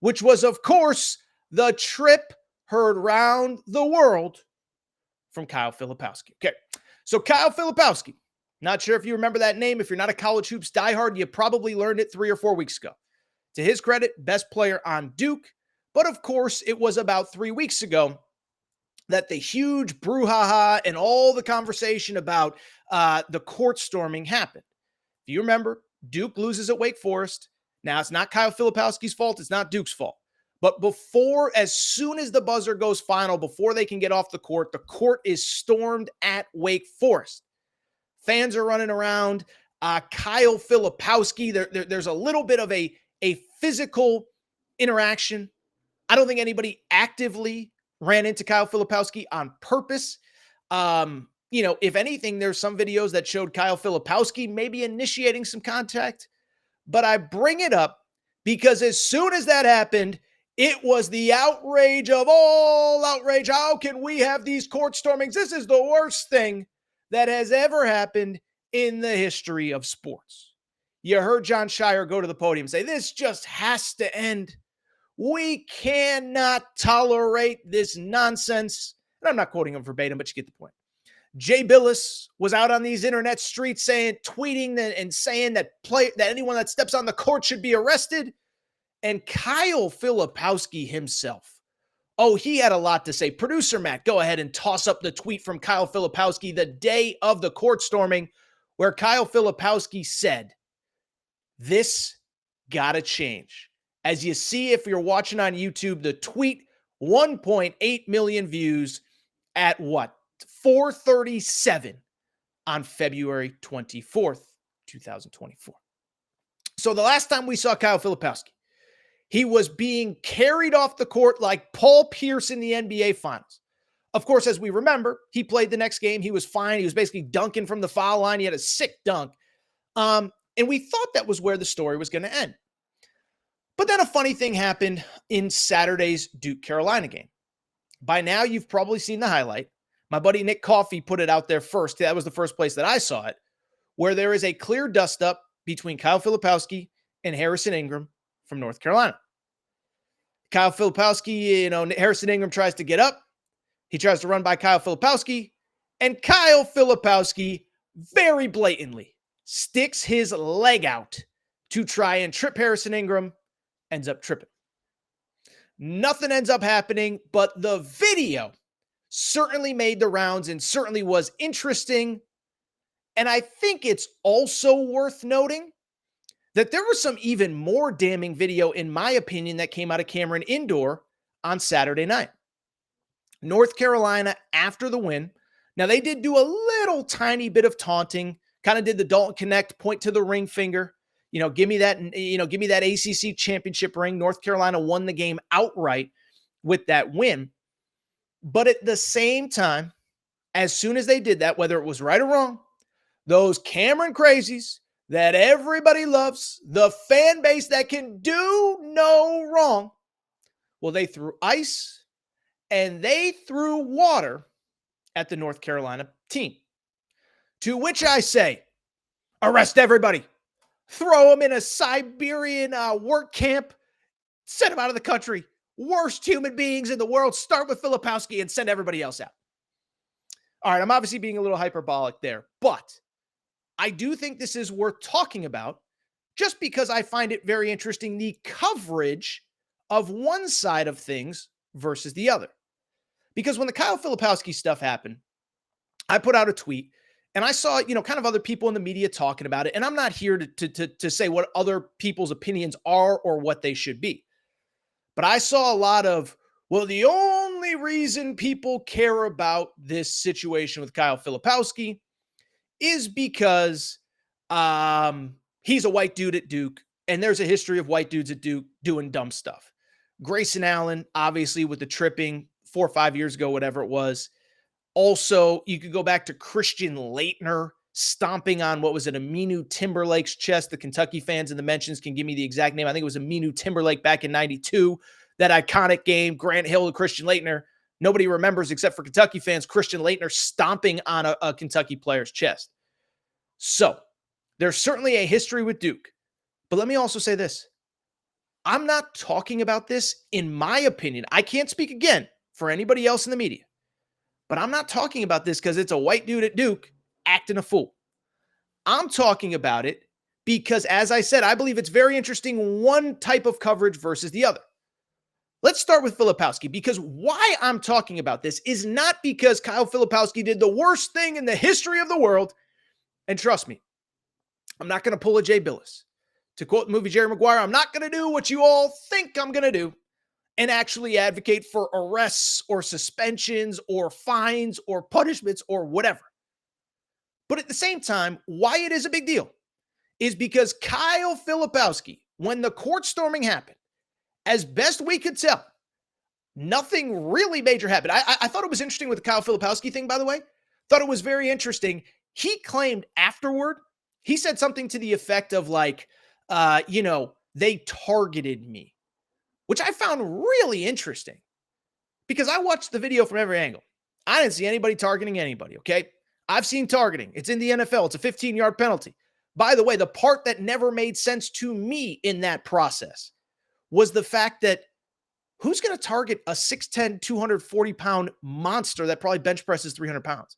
which was, of course, the trip heard round the world from Kyle Filipowski. Okay, so Kyle Filipowski, not sure if you remember that name. If you're not a college hoops diehard, you probably learned it 3 or 4 weeks ago. To his credit, best player on Duke. But of course, it was about 3 weeks ago that the huge brouhaha and all the conversation about the court storming happened. If you remember, Duke loses at Wake Forest. Now, it's not Kyle Filipowski's fault. It's not Duke's fault. But as soon as the buzzer goes final, before they can get off the court is stormed at Wake Forest. Fans are running around. Kyle Filipowski, there's a little bit of a physical interaction. I don't think anybody actively ran into Kyle Filipowski on purpose. If anything, there's some videos that showed Kyle Filipowski maybe initiating some contact. But I bring it up because as soon as that happened, it was the outrage of all outrage. How can we have these court stormings? This is the worst thing that has ever happened in the history of sports. You heard John Shire go to the podium and say, this just has to end. We cannot tolerate this nonsense. And I'm not quoting him verbatim, but you get the point. Jay Billis was out on these internet streets tweeting and saying that anyone that steps on the court should be arrested. And Kyle Filipowski himself, he had a lot to say. Producer Matt, go ahead and toss up the tweet from Kyle Filipowski the day of the court storming, where Kyle Filipowski said, this gotta change. As you see, if you're watching on YouTube, the tweet, 1.8 million views at 4:37 on February 24th, 2024. So the last time we saw Kyle Filipowski, he was being carried off the court like Paul Pierce in the NBA Finals. Of course, as we remember, he played the next game. He was fine. He was basically dunking from the foul line. He had a sick dunk. And we thought that was where the story was going to end. But then a funny thing happened in Saturday's Duke-Carolina game. By now, you've probably seen the highlight. My buddy Nick Coffey put it out there first. That was the first place that I saw it, where there is a clear dust-up between Kyle Filipowski and Harrison Ingram from North Carolina. Kyle Filipowski, Harrison Ingram tries to get up. He tries to run by Kyle Filipowski, and Kyle Filipowski very blatantly sticks his leg out to try and trip Harrison Ingram, ends up tripping. Nothing ends up happening, but the video certainly made the rounds and certainly was interesting. And I think it's also worth noting that there was some even more damning video, in my opinion, that came out of Cameron Indoor on Saturday night. North Carolina, after the win, now they did do a little tiny bit of taunting, kind of did the Dalton Connect, point to the ring finger, give me that ACC championship ring. North Carolina won the game outright with that win. But at the same time, as soon as they did that, whether it was right or wrong, those Cameron crazies that everybody loves, the fan base that can do no wrong, well, they threw ice and they threw water at the North Carolina team. To which I say, arrest everybody. Throw them in a Siberian work camp. Send them out of the country. Worst human beings in the world. Start with Filipowski and send everybody else out. All right, I'm obviously being a little hyperbolic there, but I do think this is worth talking about just because I find it very interesting, the coverage of one side of things versus the other. Because when the Kyle Filipowski stuff happened, I put out a tweet and I saw, kind of other people in the media talking about it. And I'm not here to say what other people's opinions are or what they should be. But I saw a lot of, well, the only reason people care about this situation with Kyle Filipowski is because he's a white dude at Duke, and there's a history of white dudes at Duke doing dumb stuff. Grayson Allen, obviously, with the tripping 4 or 5 years ago, whatever it was. Also, you could go back to Christian Laettner stomping on, Aminu Timberlake's chest. The Kentucky fans in the mentions can give me the exact name. I think it was Aminu Timberlake back in 92. That iconic game, Grant Hill to Christian Laettner. Nobody remembers except for Kentucky fans, Christian Laettner stomping on a Kentucky player's chest. So, there's certainly a history with Duke. But let me also say this. I'm not talking about this, in my opinion. I can't speak again for anybody else in the media, but I'm not talking about this because it's a white dude at Duke acting a fool. I'm talking about it because, as I said, I believe it's very interesting one type of coverage versus the other. Let's start with Filipowski, because why I'm talking about this is not because Kyle Filipowski did the worst thing in the history of the world. And trust me, I'm not going to pull a Jay Billis. To quote the movie Jerry Maguire, I'm not going to do what you all think I'm going to do and actually advocate for arrests or suspensions or fines or punishments or whatever. But at the same time, why it is a big deal is because Kyle Filipowski, when the court storming happened, as best we could tell, nothing really major happened. I thought it was interesting with the Kyle Filipowski thing, by the way. Thought it was very interesting. He claimed afterward, he said something to the effect of like, they targeted me, which I found really interesting because I watched the video from every angle. I didn't see anybody targeting anybody, okay? I've seen targeting. It's in the NFL. It's a 15-yard penalty. By the way, the part that never made sense to me in that process was the fact that who's going to target a 6'10", 240-pound monster that probably bench presses 300 pounds?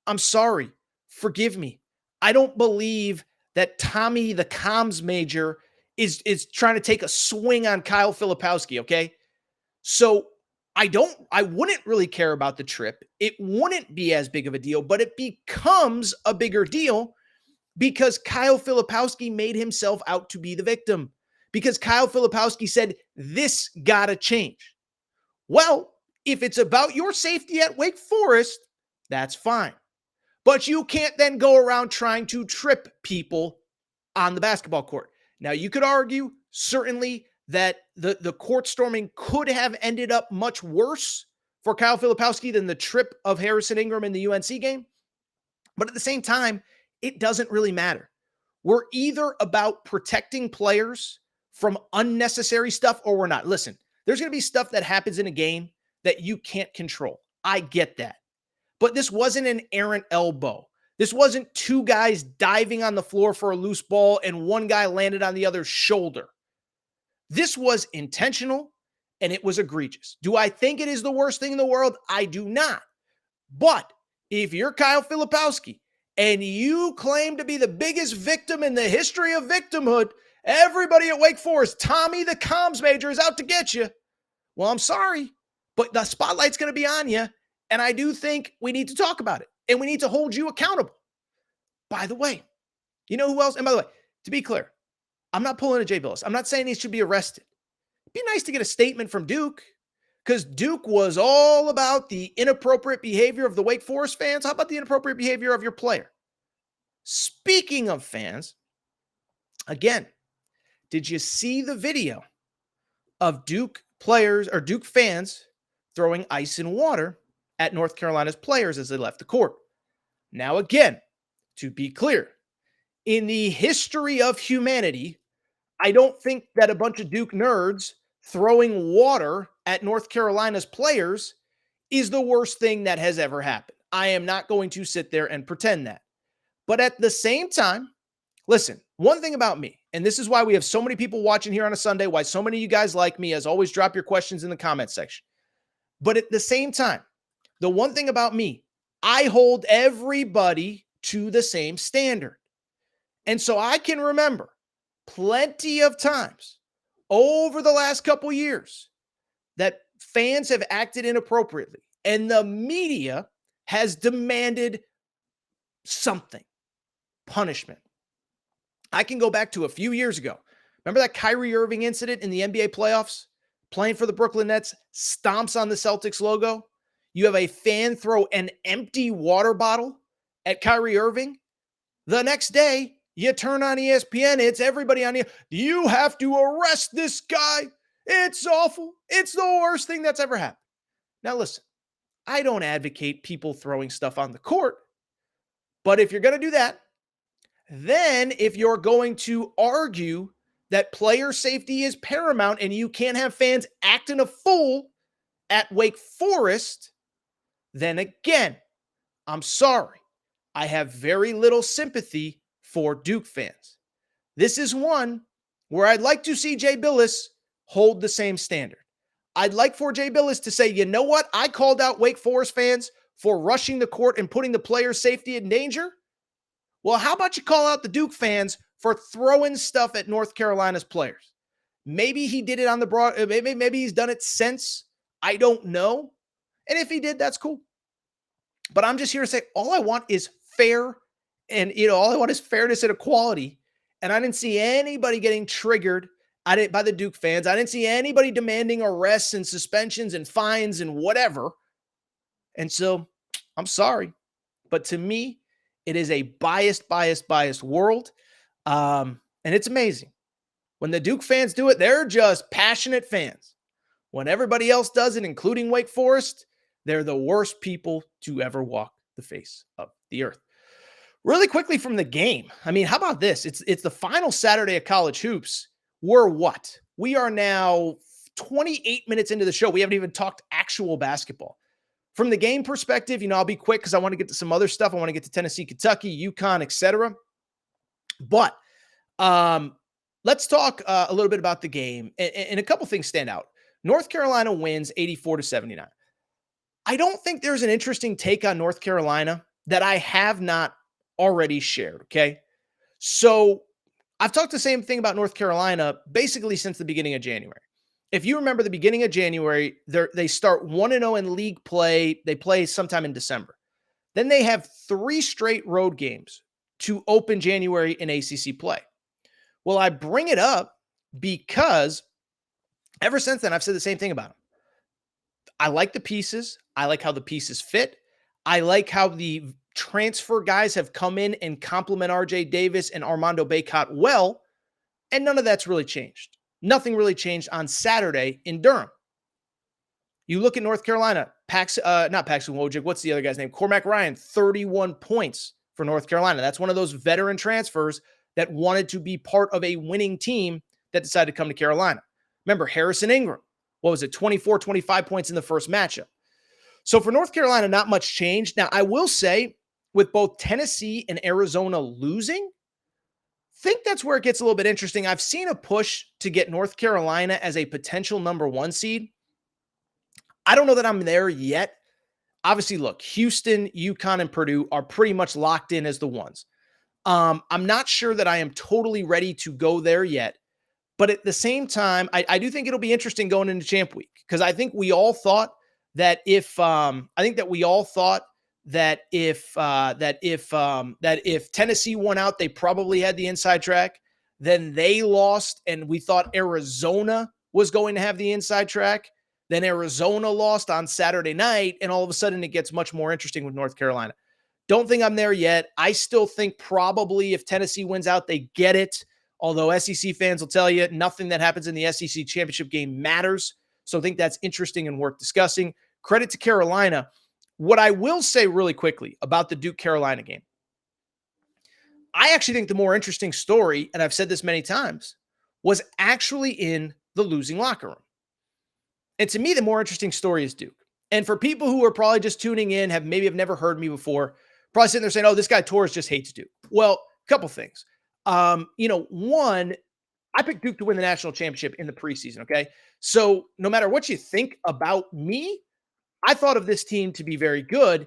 I'm sorry. Forgive me. I don't believe that Tommy, the comms major, is trying to take a swing on Kyle Filipowski, okay? So I wouldn't really care about the trip. It wouldn't be as big of a deal, but it becomes a bigger deal because Kyle Filipowski made himself out to be the victim. Because Kyle Filipowski said, this gotta change. Well, if it's about your safety at Wake Forest, that's fine. But you can't then go around trying to trip people on the basketball court. Now, you could argue, certainly, that the court storming could have ended up much worse for Kyle Filipowski than the trip of Harrison Ingram in the UNC game. But at the same time, it doesn't really matter. We're either about protecting players from unnecessary stuff or we're not. Listen, there's going to be stuff that happens in a game that you can't control. I get that. But this wasn't an errant elbow. This wasn't two guys diving on the floor for a loose ball and one guy landed on the other's shoulder. This was intentional and it was egregious. Do I think it is the worst thing in the world? I do not. But if you're Kyle Filipowski and you claim to be the biggest victim in the history of victimhood, everybody at Wake Forest, Tommy the comms major, is out to get you. Well, I'm sorry, but the spotlight's going to be on you. And I do think we need to talk about it. And we need to hold you accountable. By the way, you know who else? And by the way, to be clear, I'm not pulling a Jay Billis. I'm not saying he should be arrested. It'd be nice to get a statement from Duke because Duke was all about the inappropriate behavior of the Wake Forest fans. How about the inappropriate behavior of your player? Speaking of fans, again, did you see the video of Duke players or Duke fans throwing ice and water at North Carolina's players as they left the court? Now, again, to be clear, in the history of humanity, I don't think that a bunch of Duke nerds throwing water at North Carolina's players is the worst thing that has ever happened. I am not going to sit there and pretend that. But at the same time, listen, one thing about me, and this is why we have so many people watching here on a Sunday, why so many of you guys like me, as always, drop your questions in the comment section. But at the same time, the one thing about me, I hold everybody to the same standard. And so I can remember plenty of times over the last couple years that fans have acted inappropriately and the media has demanded something, punishment. I can go back to a few years ago. Remember that Kyrie Irving incident in the NBA playoffs? Playing for the Brooklyn Nets, stomps on the Celtics logo. You have a fan throw an empty water bottle at Kyrie Irving. The next day, you turn on ESPN, it's everybody on here. You have to arrest this guy. It's awful. It's the worst thing that's ever happened. Now listen, I don't advocate people throwing stuff on the court, but if you're going to do that, then if you're going to argue that player safety is paramount and you can't have fans acting a fool at Wake Forest, then again, I'm sorry. I have very little sympathy for Duke fans. This is one where I'd like to see Jay Billis hold the same standard. I'd like for Jay Billis to say, you know what? I called out Wake Forest fans for rushing the court and putting the player's safety in danger. Well, how about you call out the Duke fans for throwing stuff at North Carolina's players? Maybe he did it on the broad. Maybe he's done it since. I don't know. And if he did, that's cool. But I'm just here to say all I want is fair, and all I want is fairness and equality. And I didn't see anybody getting triggered by the Duke fans. I didn't see anybody demanding arrests and suspensions and fines and whatever. And so I'm sorry. But to me, it is a biased world. And it's amazing. When the Duke fans do it, they're just passionate fans. When everybody else does it, including Wake Forest, they're the worst people to ever walk the face of the earth. Really quickly from the game. I mean, how about this? It's the final Saturday of college hoops. We're what? We are now 28 minutes into the show. We haven't even talked actual basketball. From the game perspective, I'll be quick because I want to get to some other stuff. I want to get to Tennessee, Kentucky, UConn, etc. But let's talk a little bit about the game. And a couple things stand out. North Carolina wins 84-79. I don't think there's an interesting take on North Carolina that I have not already shared, okay? So I've talked the same thing about North Carolina basically since the beginning of January. If you remember the beginning of January, they start 1-0 in league play. They play sometime in December. Then they have 3 straight road games to open January in ACC play. Well, I bring it up because ever since then, I've said the same thing about them. I like the pieces. I like how the pieces fit. I like how the transfer guys have come in and complement RJ Davis and Armando Bacot well, and none of that's really changed. Nothing really changed on Saturday in Durham. You look at North Carolina, not Paxton Wojcik, what's the other guy's name? Cormac Ryan, 31 points for North Carolina. That's one of those veteran transfers that wanted to be part of a winning team that decided to come to Carolina. Remember, Harrison Ingram, 24, 25 points in the first matchup. So for North Carolina, not much change. Now, I will say, with both Tennessee and Arizona losing, think that's where it gets a little bit interesting. I've seen a push to get North Carolina as a potential number 1 seed. I don't know that I'm there yet. Obviously, look, Houston, UConn, and Purdue are pretty much locked in as the ones. I'm not sure that I am totally ready to go there yet. But at the same time, I do think it'll be interesting going into Champ Week, because I think we all thought that if Tennessee won out, they probably had the inside track. Then they lost, and we thought Arizona was going to have the inside track. Then Arizona lost on Saturday night, and all of a sudden it gets much more interesting with North Carolina. Don't think I'm there yet. I still think probably if Tennessee wins out, they get it. Although SEC fans will tell you nothing that happens in the SEC championship game matters. So I think that's interesting and worth discussing. Credit to Carolina. What I will say really quickly about the Duke-Carolina game, I actually think the more interesting story, and I've said this many times, was actually in the losing locker room. And to me, the more interesting story is Duke. And for people who are probably just tuning in, have never heard me before, probably sitting there saying, oh, this guy Torres just hates Duke. Well, a couple things. One, I picked Duke to win the national championship in the preseason, okay? So no matter what you think about me, I thought of this team to be very good.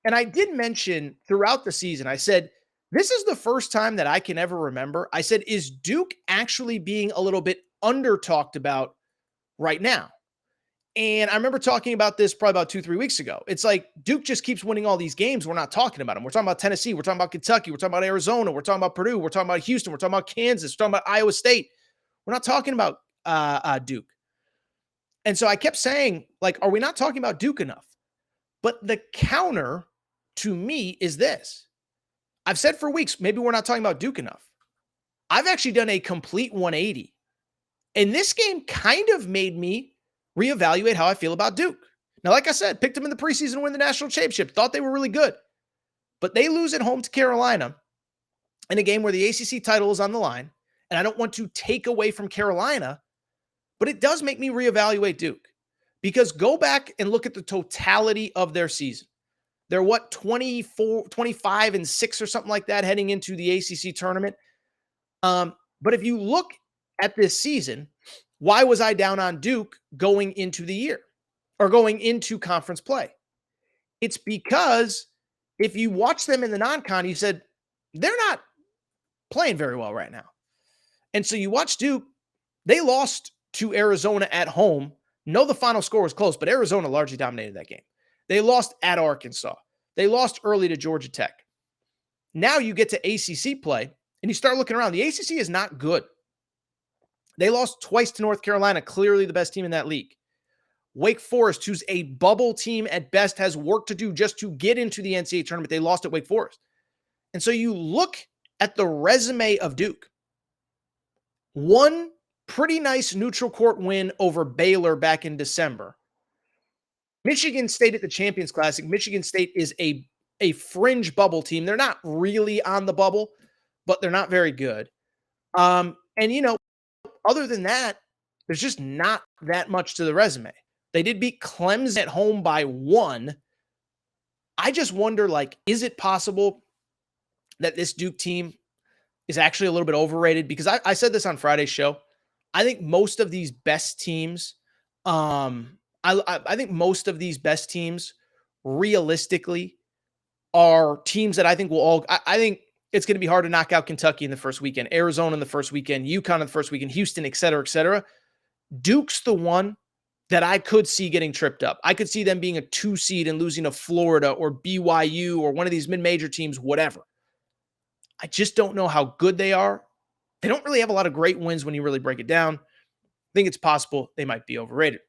And I did mention throughout the season, I said, this is the first time that I can ever remember. I said, is Duke actually being a little bit under-talked about right now? And I remember talking about this probably about 2-3 weeks ago. It's like Duke just keeps winning all these games. We're not talking about them. We're talking about Tennessee. We're talking about Kentucky. We're talking about Arizona. We're talking about Purdue. We're talking about Houston. We're talking about Kansas. We're talking about Iowa State. We're not talking about Duke. And so I kept saying, like, are we not talking about Duke enough? But the counter to me is this. I've said for weeks, maybe we're not talking about Duke enough. I've actually done a complete 180. And this game kind of made me reevaluate how I feel about Duke. Now, like I said, picked them in the preseason to win the national championship. Thought they were really good. But they lose at home to Carolina in a game where the ACC title is on the line. And I don't want to take away from Carolina, but it does make me reevaluate Duke. Because go back and look at the totality of their season. They're 25-6 or something like that heading into the ACC tournament. But if you look at this season, why was I down on Duke going into the year or going into conference play? It's because if you watch them in the non-con, you said, they're not playing very well right now. And so you watch Duke, they lost to Arizona at home. No, the final score was close, but Arizona largely dominated that game. They lost at Arkansas. They lost early to Georgia Tech. Now you get to ACC play, and you start looking around. The ACC is not good. They lost twice to North Carolina, clearly the best team in that league. Wake Forest, who's a bubble team at best, has work to do just to get into the NCAA tournament. They lost at Wake Forest. And so you look at the resume of Duke. One pretty nice neutral court win over Baylor back in December. Michigan State at the Champions Classic. Michigan State is a fringe bubble team. They're not really on the bubble, but they're not very good. And, other than that, there's just not that much to the resume. They did beat Clemson at home by 1. I just wonder, is it possible that this Duke team is actually a little bit overrated? Because I said this on Friday's show. I think most of these best teams, I think most of these best teams realistically are teams that I think will all, I think it's going to be hard to knock out Kentucky in the first weekend, Arizona in the first weekend, UConn in the first weekend, Houston, et cetera, et cetera. Duke's the one that I could see getting tripped up. I could see them being a 2 seed and losing to Florida or BYU or one of these mid-major teams, whatever. I just don't know how good they are. They don't really have a lot of great wins when you really break it down. I think it's possible they might be overrated.